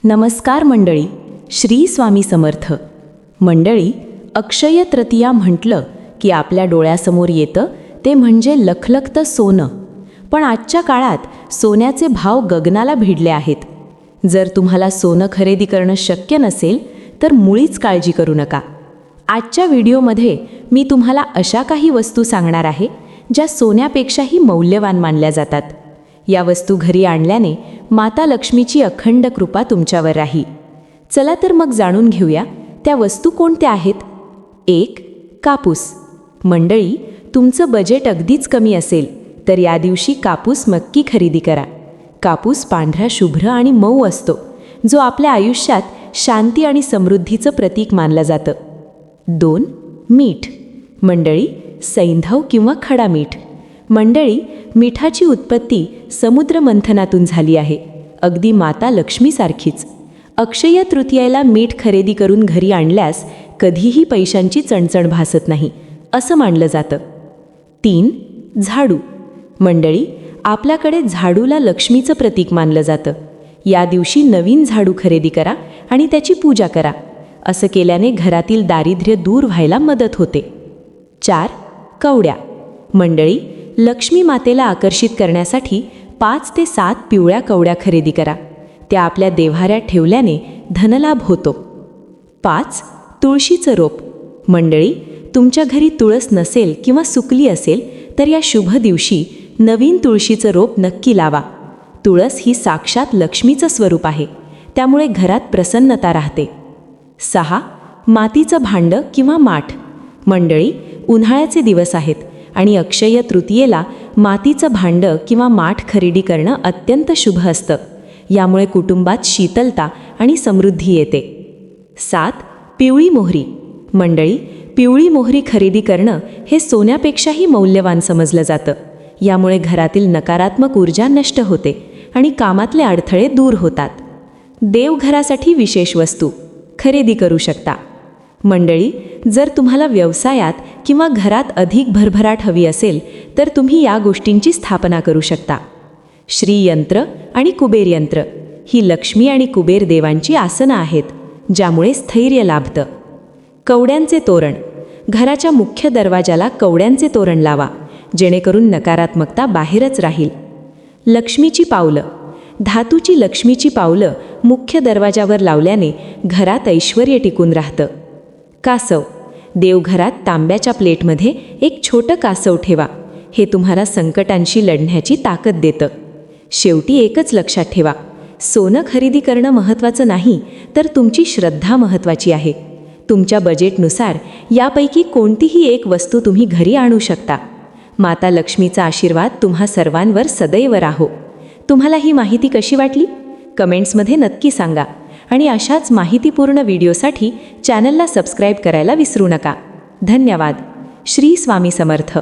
नमस्कार मंडळी, श्री स्वामी समर्थ. मंडळी, अक्षय तृतीया म्हटलं की आपल्या डोळ्यासमोर येतं ते म्हणजे लखलखतं सोनं. पण आजच्या काळात सोन्याचे भाव गगनाला भिडले आहेत. जर तुम्हाला सोनं खरेदी करणं शक्य नसेल तर मुळीच काळजी करू नका. आजच्या व्हिडिओमध्ये मी तुम्हाला अशा काही वस्तू सांगणार आहे ज्या सोन्यापेक्षाही मौल्यवान मानल्या जातात. या वस्तू घरी आणल्याने माता लक्ष्मीची अखंड कृपा तुमच्यावर राही. चला तर मग जाणून घेऊया त्या वस्तू कोणत्या आहेत. 1. कापूस. मंडळी, तुमचं बजेट अगदीच कमी असेल तर या दिवशी कापूस नक्की खरेदी करा. कापूस पांढरा, शुभ्र आणि मऊ असतो, जो आपल्या आयुष्यात शांती आणि समृद्धीचं प्रतीक मानलं जातं. 2. मीठ. मंडळी, सैंधव किंवा खडा मीठ. मंडळी, मिठाची उत्पत्ती समुद्र मंथनातून झाली आहे, अगदी माता लक्ष्मीसारखीच. अक्षय तृतीयेला मीठ खरेदी करून घरी आणल्यास कधीही पैशांची चणचण भासत नाही, असं मानलं जातं. 3. झाडू. मंडळी, आपल्याकडे झाडूला लक्ष्मीचं प्रतीक मानलं जातं. या दिवशी नवीन झाडू खरेदी करा आणि त्याची पूजा करा. असं केल्याने घरातील दारिद्र्य दूर व्हायला मदत होते. 4. कवड्या. मंडळी, लक्ष्मी मातेला आकर्षित करण्यासाठी 5 ते 7 पिवळ्या कवड्या खरेदी करा. त्या आपल्या देव्हाऱ्यात ठेवल्याने धनलाभ होतो. 5. तुळशीचं रोप. मंडळी, तुमच्या घरी तुळस नसेल किंवा सुकली असेल तर या शुभ दिवशी नवीन तुळशीचं रोप नक्की लावा. तुळस ही साक्षात लक्ष्मीचं स्वरूप आहे, त्यामुळे घरात प्रसन्नता राहते. 6. मातीचं भांडं किंवा माठ. मंडळी, उन्हाळ्याचे दिवस आहेत आणि अक्षय तृतीयेला मातीचं भांडं किंवा माठ खरेदी करणं अत्यंत शुभ असतं. यामुळे कुटुंबात शीतलता आणि समृद्धी येते. 7. पिवळी मोहरी. मंडळी, पिवळी मोहरी खरेदी करणं हे सोन्यापेक्षाही मौल्यवान समजलं जातं. यामुळे घरातील नकारात्मक ऊर्जा नष्ट होते आणि कामातले अडथळे दूर होतात. देवघरासाठी विशेष वस्तू खरेदी करू शकता. मंडळी, जर तुम्हाला व्यवसायात किंवा घरात अधिक भरभराट हवी असेल तर तुम्ही या गोष्टींची स्थापना करू शकता. श्रीयंत्र आणि कुबेर यंत्र ही लक्ष्मी आणि कुबेर देवांची आसनं आहेत, ज्यामुळे स्थैर्य लाभतं. कवड्यांचे तोरण. घराच्या मुख्य दरवाजाला कवड्यांचे तोरण लावा, जेणेकरून नकारात्मकता बाहेरच राहील. लक्ष्मीची पावलं. धातूची लक्ष्मीची पावलं मुख्य दरवाजावर लावल्याने घरात ऐश्वर्य टिकून राहतं. कासव. देवघरात तांब्याच्या प्लेटमध्ये एक छोटं कासव ठेवा. हे तुम्हाला संकटांशी लढण्याची ताकद देतं. शेवटी एकच लक्षात ठेवा, सोनं खरेदी करणं महत्त्वाचं नाही, तर तुमची श्रद्धा महत्त्वाची आहे. तुमच्या बजेटनुसार यापैकी कोणतीही एक वस्तू तुम्ही घरी आणू शकता. माता लक्ष्मीचा आशीर्वाद तुम्हा सर्वांवर सदैव राहो. तुम्हाला ही माहिती कशी वाटली? कमेंट्समध्ये नक्की सांगा आणि अशाच माहितीपूर्ण व्हिडिओसाठी चॅनलला सबस्क्राईब करायला विसरू नका. धन्यवाद. श्री स्वामी समर्थ.